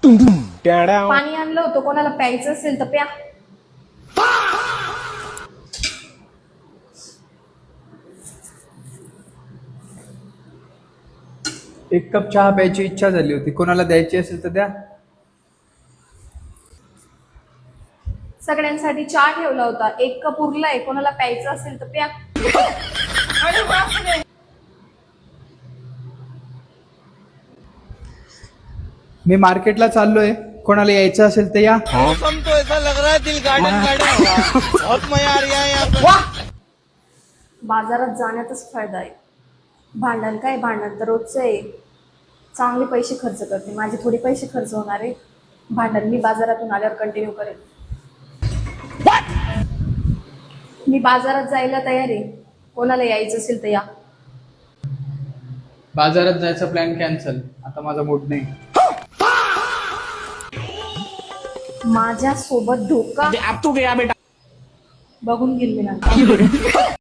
पाणी आणलं होतं, कोणाला प्यायचं असेल तर प्या. एक कप चहा प्यायची इच्छा झाली होती, कोणाला द्यायची असेल तर द्या. सगळ्यांसाठी चहा ठेवला होता, एक कप उरलाय, कोणाला प्यायचं असेल तर प्या. मी मार्केटला चाललोय, कोणाला यायचं असेल तर या. मौसम तो ऐसा लग रहा है दिल गार्डन गार्डन बहुत मजा आ रहा है यहाँ पे. बाजारात जाण्यातच फायदा आहे. भांडण काय, भांडण तर रोजचं आहे. चांगले पैसे खर्च करते, माझे थोडे पैसे खर्च होणार आहे. भांडण मी बाजारातून आल्यावर कंटिन्यू करेन. मी बाजारात जायला तयार आहे, कोणाला यायचं असेल तर या. बाजारात जायचा प्लॅन कॅन्सल, आता माझा मूड नाही. माझ्या सोबत धोका अब तू गया बेटा. बघून गेली ना.